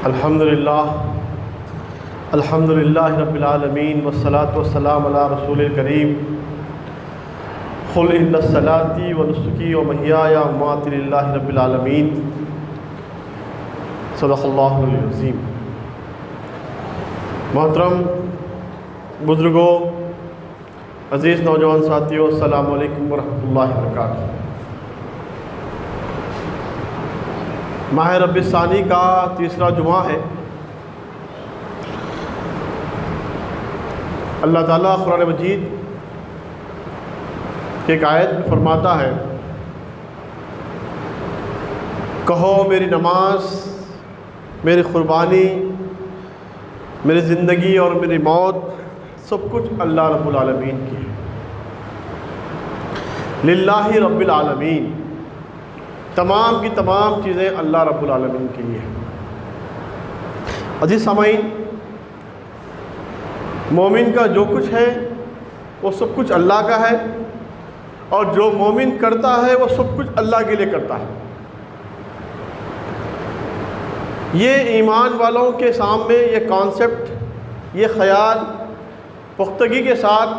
الحمدللہ رب العالمین والصلاة والسلام علی رسول الکریم قل ان صلاتي ونسکی ومحیای ومماتی للہ رب العالمین صدق اللہ العظیم۔ محترم بزرگوں، عزیز نوجوان ساتھیوں، السلام علیکم ورحمۃ اللہ وبرکاتہ۔ ماہ ربیع الثانی کا تیسرا جمعہ ہے۔ اللہ تعالیٰ قرآن مجید کی ایک آیت میں فرماتا ہے، کہو میری نماز، میری قربانی، میری زندگی اور میری موت سب کچھ اللہ رب العالمین کی ہے۔ للہ رب العالمین، تمام کی تمام چیزیں اللہ رب العالمین کے لیے ہیں۔ عزیز سامعین، مومن کا جو کچھ ہے وہ سب کچھ اللہ کا ہے، اور جو مومن کرتا ہے وہ سب کچھ اللہ کے لیے کرتا ہے۔ یہ ایمان والوں کے سامنے یہ کانسیپٹ، یہ خیال پختگی کے ساتھ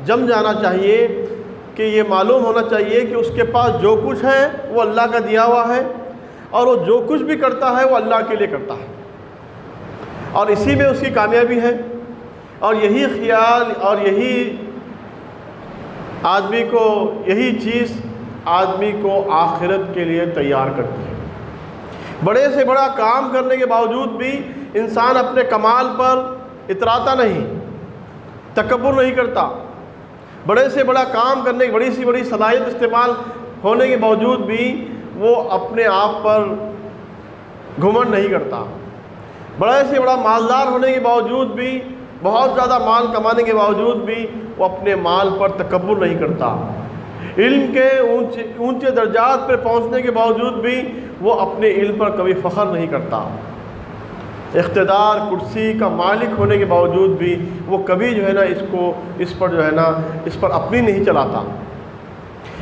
جم جانا چاہیے کہ یہ معلوم ہونا چاہیے کہ اس کے پاس جو کچھ ہے وہ اللہ کا دیا ہوا ہے، اور وہ جو کچھ بھی کرتا ہے وہ اللہ کے لیے کرتا ہے، اور اسی میں اس کی کامیابی ہے۔ اور یہی خیال اور یہی چیز آدمی کو آخرت کے لیے تیار کرتی ہے۔ بڑے سے بڑا کام کرنے کے باوجود بھی انسان اپنے کمال پر اتراتا نہیں، تکبر نہیں کرتا۔ بڑے سے بڑا کام کرنے کی بڑی سی بڑی صلاحیت استعمال ہونے کے باوجود بھی وہ اپنے آپ پر گھمنڈ نہیں کرتا۔ بڑے سے بڑا مالدار ہونے کے باوجود بھی، بہت زیادہ مال کمانے کے باوجود بھی وہ اپنے مال پر تکبر نہیں کرتا۔ علم کے اونچے درجات پر پہنچنے کے باوجود بھی وہ اپنے علم پر کبھی فخر نہیں کرتا۔ اقتدار، کرسی کا مالک ہونے کے باوجود بھی وہ کبھی اس پر اپنی نہیں چلاتا۔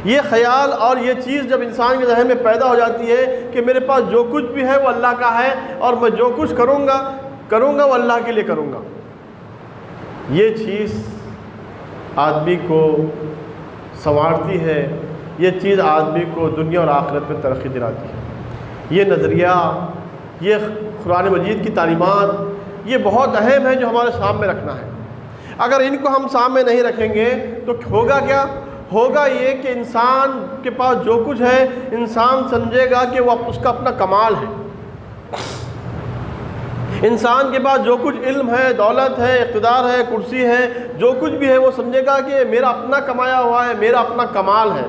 یہ خیال اور یہ چیز جب انسان کے ذہن میں پیدا ہو جاتی ہے کہ میرے پاس جو کچھ بھی ہے وہ اللہ کا ہے، اور میں جو کچھ کروں گا وہ اللہ کے لیے کروں گا، یہ چیز آدمی کو سنوارتی ہے، یہ چیز آدمی کو دنیا اور آخرت میں ترقی دلاتی ہے۔ یہ نظریہ، یہ قرآن مجید کی تعلیمات، یہ بہت اہم ہے جو ہمارے سامنے رکھنا ہے۔ اگر ان کو ہم سامنے نہیں رکھیں گے تو ہوگا کیا؟ ہوگا یہ کہ انسان کے پاس جو کچھ ہے انسان سمجھے گا کہ وہ اس کا اپنا کمال ہے۔ انسان کے پاس جو کچھ علم ہے، دولت ہے، اقتدار ہے، کرسی ہے، جو کچھ بھی ہے وہ سمجھے گا کہ میرا اپنا کمایا ہوا ہے، میرا اپنا کمال ہے۔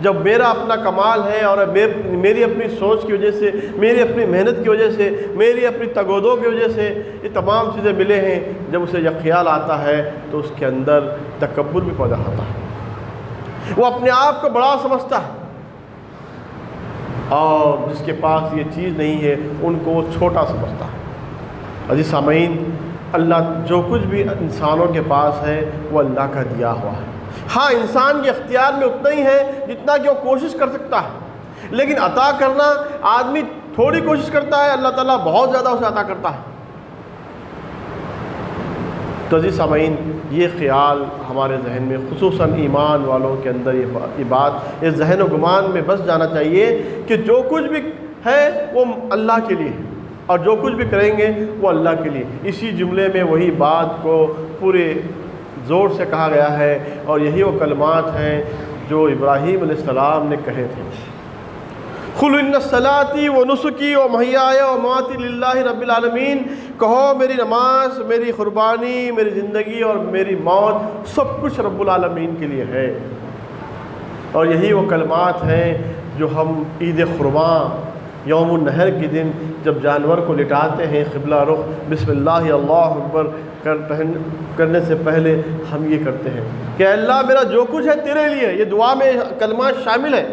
جب میرا اپنا کمال ہے اور میری اپنی سوچ کی وجہ سے، میری اپنی محنت کی وجہ سے، میری اپنی تگودوں کی وجہ سے یہ تمام چیزیں ملے ہیں، جب اسے یہ خیال آتا ہے تو اس کے اندر تکبر بھی پیدا ہوتا ہے۔ وہ اپنے آپ کو بڑا سمجھتا ہے، اور جس کے پاس یہ چیز نہیں ہے ان کو وہ چھوٹا سمجھتا ہے۔ عزیز سامعین، اللہ جو کچھ بھی انسانوں کے پاس ہے وہ اللہ کا دیا ہوا ہے۔ ہاں، انسان کے اختیار میں اتنا ہی ہے جتنا کہ وہ کوشش کر سکتا ہے، لیکن عطا کرنا آدمی تھوڑی کوشش کرتا ہے، اللہ تعالیٰ بہت زیادہ اسے عطا کرتا ہے۔ تو عزیز سامعین، یہ خیال ہمارے ذہن میں، خصوصاً ایمان والوں کے اندر یہ بات اس ذہن و گمان میں بس جانا چاہیے کہ جو کچھ بھی ہے وہ اللہ کے لیے ہے، اور جو کچھ بھی کریں گے وہ اللہ کے لیے۔ اسی جملے میں وہی بات کو پورے زور سے کہا گیا ہے، اور یہی وہ کلمات ہیں جو ابراہیم علیہ السلام نے کہے تھے، قل ان صلاتی و نسکی و محیای و مماتی للہ رب العالمین، کہو میری نماز، میری قربانی، میری زندگی اور میری موت سب کچھ رب العالمین کے لیے ہے۔ اور یہی وہ کلمات ہیں جو ہم عید قرباں، یوم النحر کے دن جب جانور کو لٹاتے ہیں قبلہ رخ، بسم اللہ اللہ اکبر کرنے سے پہلے ہم یہ کرتے ہیں کہ اللہ میرا جو کچھ ہے تیرے لیے۔ یہ دعا میں کلمات شامل ہے۔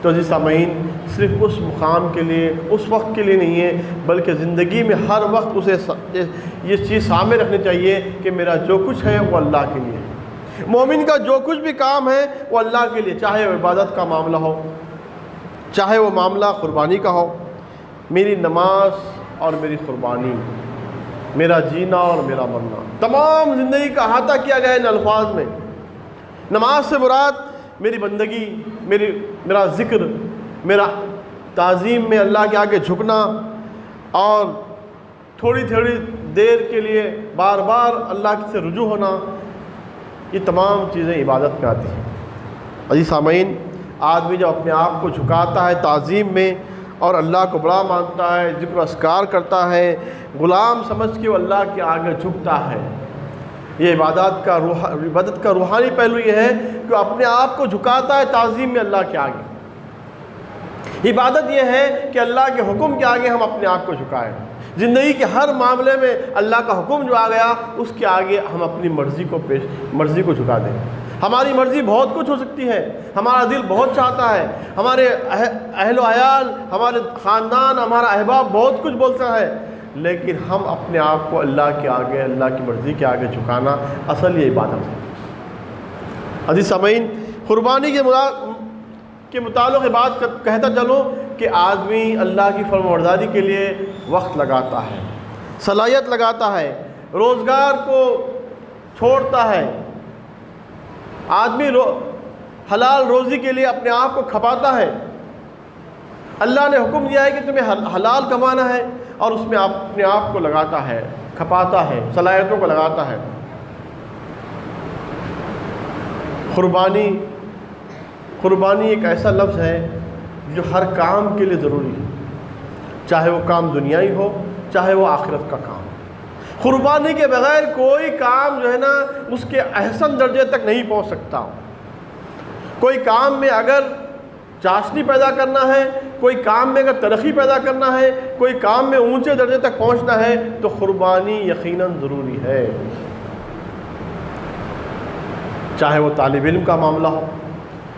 تو عزیز سامعین، صرف اس مقام کے لیے، اس وقت کے لیے نہیں ہے، بلکہ زندگی میں ہر وقت اسے یہ چیز سامنے رکھنی چاہیے کہ میرا جو کچھ ہے وہ اللہ کے لیے ہے۔ مومن کا جو کچھ بھی کام ہے وہ اللہ کے لیے، چاہے وہ عبادت کا معاملہ ہو، چاہے وہ معاملہ قربانی کا ہو، میری نماز اور میری قربانی، میرا جینا اور میرا مرنا، تمام زندگی کا احاطہ کیا گیا ان الفاظ میں۔ نماز سے مراد میری بندگی، میرا ذکر، میرا تعظیم میں اللہ کے آگے جھکنا، اور تھوڑی تھوڑی دیر کے لیے بار بار اللہ سے رجوع ہونا، یہ تمام چیزیں عبادت میں آتی ہیں۔ عزیز سامعین، آدمی جب اپنے آپ کو جھکاتا ہے تعظیم میں اور اللہ کو بڑا مانتا ہے، ذکر و اذکار کرتا ہے، غلام سمجھ کے وہ اللہ کے آگے جھکتا ہے، یہ عبادت کا روحانی پہلو یہ ہے کہ وہ اپنے آپ کو جھکاتا ہے تعظیم میں اللہ کے آگے۔ عبادت یہ ہے کہ اللہ کے حکم کے آگے ہم اپنے آپ کو جھکائیں، زندگی کے ہر معاملے میں اللہ کا حکم جو آ گیا اس کے آگے ہم اپنی مرضی کو جھکا دیں۔ ہماری مرضی بہت کچھ ہو سکتی ہے، ہمارا دل بہت چاہتا ہے، ہمارے اہل و عیال، ہمارے خاندان، ہمارا احباب بہت کچھ بولتا ہے، لیکن ہم اپنے آپ کو اللہ کے آگے، اللہ کی مرضی کے آگے جھکانا، اصل یہ عبادت ہے۔ عزیز سامعین، قربانی کے متعلق یہ بات کہتا چلوں کہ آدمی اللہ کی فرمانبرداری کے لیے وقت لگاتا ہے، صلاحیت لگاتا ہے، روزگار کو چھوڑتا ہے، آدمی حلال روزی کے لیے اپنے آپ کو کھپاتا ہے۔ اللہ نے حکم دیا ہے کہ تمہیں حلال کمانا ہے اور اس میں اپنے آپ کو لگاتا ہے، کھپاتا ہے، صلاحیتوں کو لگاتا ہے۔ قربانی ایک ایسا لفظ ہے جو ہر کام کے لیے ضروری ہے، چاہے وہ کام دنیائی ہو، چاہے وہ آخرت کا کام۔ قربانی کے بغیر کوئی کام جو ہے نا اس کے احسن درجے تک نہیں پہنچ سکتا۔ کوئی کام میں اگر چاشنی پیدا کرنا ہے، کوئی کام میں اگر ترقی پیدا کرنا ہے، کوئی کام میں اونچے درجے تک پہنچنا ہے تو قربانی یقیناً ضروری ہے۔ چاہے وہ طالب علم کا معاملہ ہو،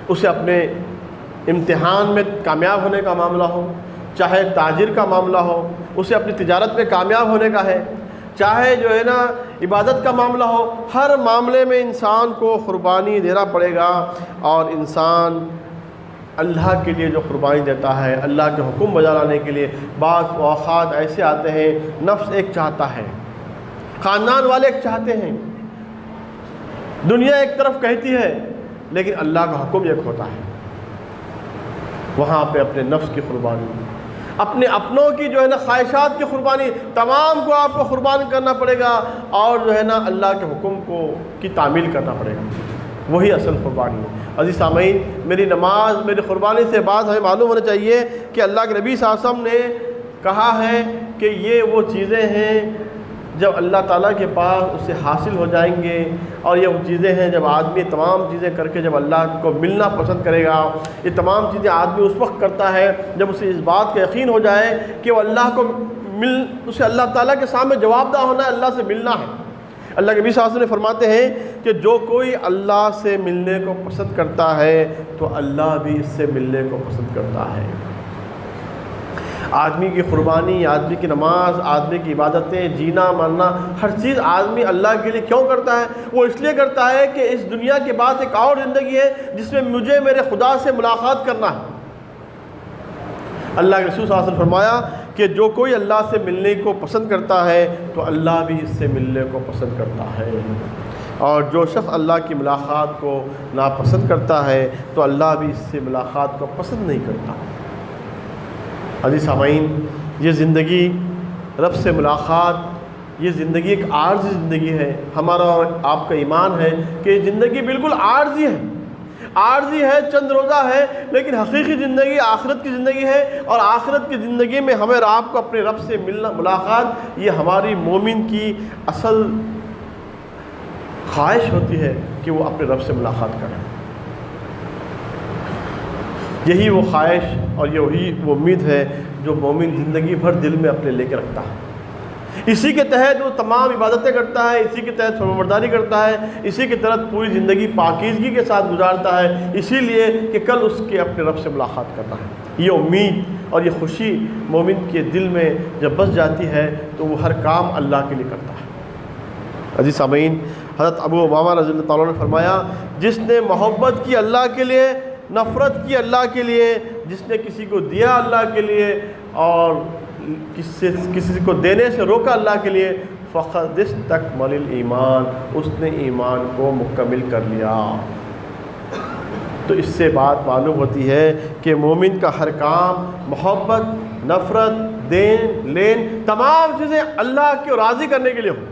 اسے اپنے امتحان میں کامیاب ہونے کا معاملہ ہو، چاہے تاجر کا معاملہ ہو، اسے اپنی تجارت میں کامیاب ہونے کا ہے، چاہے جو ہے نا عبادت کا معاملہ ہو، ہر معاملے میں انسان کو قربانی دینا پڑے گا۔ اور انسان اللہ کے لیے جو قربانی دیتا ہے، اللہ کے حکم بجا لانے کے لیے، بعض اوقات ایسے آتے ہیں نفس ایک چاہتا ہے، خاندان والے ایک چاہتے ہیں، دنیا ایک طرف کہتی ہے، لیکن اللہ کا حکم ایک ہوتا ہے۔ وہاں پہ اپنے نفس کی قربانی، اپنے اپنوں کی جو ہے نا خواہشات کی قربانی، تمام کو آپ کو قربان کرنا پڑے گا، اور جو ہے نا اللہ کے حکم کی تعمیل کرنا پڑے گا، وہی اصل قربانی ہے۔ عزیز سامعین، میری نماز، میری قربانی سے بات ہمیں معلوم ہونا چاہیے کہ اللہ کے نبی صلی اللہ علیہ وسلم نے کہا ہے کہ یہ وہ چیزیں ہیں جب اللہ تعالیٰ کے پاس اسے حاصل ہو جائیں گے، اور یہ وہ چیزیں ہیں جب آدمی تمام چیزیں کر کے جب اللہ کو ملنا پسند کرے گا۔ یہ تمام چیزیں آدمی اس وقت کرتا ہے جب اسے اس بات کا یقین ہو جائے کہ وہ اللہ کو اسے اللہ تعالیٰ کے سامنے جواب دہ ہونا ہے، اللہ سے ملنا ہے۔ اللہ کے نبی صلی اللہ علیہ وسلم فرماتے ہیں کہ جو کوئی اللہ سے ملنے کو پسند کرتا ہے تو اللہ بھی اس سے ملنے کو پسند کرتا ہے۔ آدمی کی قربانی، آدمی کی نماز، آدمی کی عبادتیں، جینا مرنا، ہر چیز آدمی اللہ کے لیے کیوں کرتا ہے؟ وہ اس لیے کرتا ہے کہ اس دنیا کے بعد ایک اور زندگی ہے جس میں مجھے میرے خدا سے ملاقات کرنا ہے۔ اللہ کے رسول صلی اللہ علیہ وسلم فرمایا کہ جو کوئی اللہ سے ملنے کو پسند کرتا ہے تو اللہ بھی اس سے ملنے کو پسند کرتا ہے، اور جو شخص اللہ کی ملاقات کو ناپسند کرتا ہے تو اللہ بھی اس سے ملاقات کو پسند نہیں کرتا۔ عزیز سامعین، یہ زندگی رب سے ملاقات، یہ زندگی ایک عارضی زندگی ہے۔ ہمارا اور آپ کا ایمان ہے کہ یہ زندگی بالکل عارضی ہے، عارضی ہے، چند روزہ ہے، لیکن حقیقی زندگی آخرت کی زندگی ہے، اور آخرت کی زندگی میں ہمیں اور آپ کو اپنے رب سے ملاقات، یہ ہماری مومن کی اصل خواہش ہوتی ہے کہ وہ اپنے رب سے ملاقات کریں۔ یہی وہ خواہش اور یہی وہ امید ہے جو مومن زندگی بھر دل میں اپنے لے کے رکھتا ہے۔ اسی کے تحت وہ تمام عبادتیں کرتا ہے، اسی کے تحت فرمانبرداری کرتا ہے، اسی کے تحت پوری زندگی پاکیزگی کے ساتھ گزارتا ہے، اسی لیے کہ کل اس کے اپنے رب سے ملاقات کرنا ہے۔ یہ امید اور یہ خوشی مومن کے دل میں جب بس جاتی ہے تو وہ ہر کام اللہ کے لیے کرتا ہے۔ عزیز سامعین، حضرت ابو امامہ رضی اللہ تعالیٰ نے فرمایا، جس نے محبت کی اللہ کے لیے، نفرت کی اللہ کے لیے، جس نے کسی کو دیا اللہ کے لیے اور کسی کو دینے سے روکا اللہ کے لیے، فقد استکمل الایمان، اس نے ایمان کو مکمل کر لیا۔ تو اس سے بات معلوم ہوتی ہے کہ مومن کا ہر کام محبت، نفرت، دین لین، تمام چیزیں اللہ کو راضی کرنے کے لیے ہو۔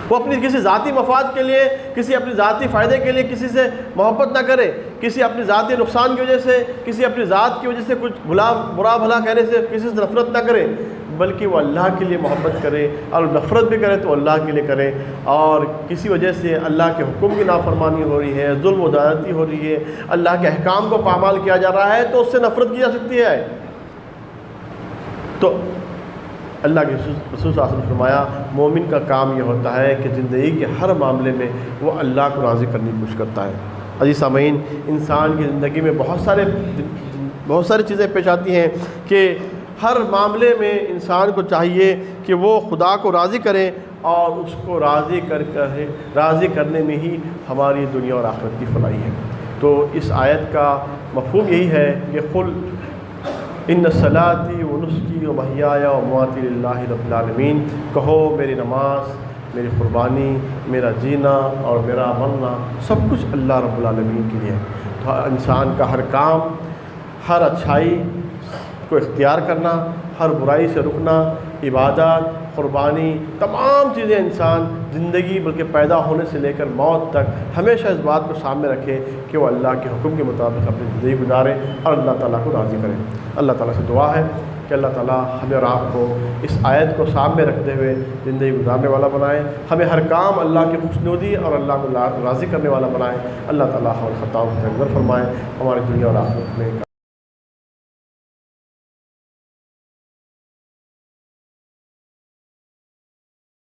وہ اپنی کسی ذاتی مفاد کے لیے، کسی اپنی ذاتی فائدے کے لیے کسی سے محبت نہ کرے، کسی اپنی ذاتی نقصان کی وجہ سے، کسی اپنی ذات کی وجہ سے کچھ برا بھلا کہنے سے کسی سے نفرت نہ کرے، بلکہ وہ اللہ کے لیے محبت کرے، اور نفرت بھی کرے تو اللہ کے لیے کرے۔ اور کسی وجہ سے اللہ کے حکم کی نافرمانی ہو رہی ہے، ظلم و زیادتی ہو رہی ہے، اللہ کے احکام کو پامال کیا جا رہا ہے، تو اس سے نفرت کی جا سکتی ہے۔ تو اللہ کے رسول صلی اللہ علیہ وسلم نے فرمایا مومن کا کام یہ ہوتا ہے کہ زندگی کے ہر معاملے میں وہ اللہ کو راضی کرنے کی کوشش کرتا ہے۔ عزیز سامعین، انسان کی زندگی میں بہت ساری چیزیں پیش آتی ہیں کہ ہر معاملے میں انسان کو چاہیے کہ وہ خدا کو راضی کرے، اور اس کو راضی کرنے میں ہی ہماری دنیا اور آخرت کی فلاحی ہے۔ تو اس آیت کا مفہوم یہی ہے کہ قل ان صلاتی و نسکی و محیایا و مماتی للہ رب العالمین، کہو میری نماز، میری قربانی، میرا جینا اور میرا مرنا سب کچھ اللہ رب العالمین کے لیے ہے۔ تو انسان کا ہر کام، ہر اچھائی کو اختیار کرنا، ہر برائی سے رکنا، عبادات، قربانی، تمام چیزیں انسان زندگی بلکہ پیدا ہونے سے لے کر موت تک ہمیشہ اس بات کو سامنے رکھے کہ وہ اللہ کے حکم کے مطابق اپنی زندگی گزارے اور اللہ تعالیٰ کو راضی کرے۔ اللہ تعالیٰ سے دعا ہے کہ اللہ تعالیٰ ہمیں اور آپ کو اس آیت کو سامنے رکھتے ہوئے زندگی گزارنے والا بنائے، ہمیں ہر کام اللہ کی خوشنودی اور اللہ کو راضی کرنے والا بنائے۔ اللہ تعالیٰ ہمارے خطاؤں کو درگزر فرمائے، ہماری دنیا اور آخرت میں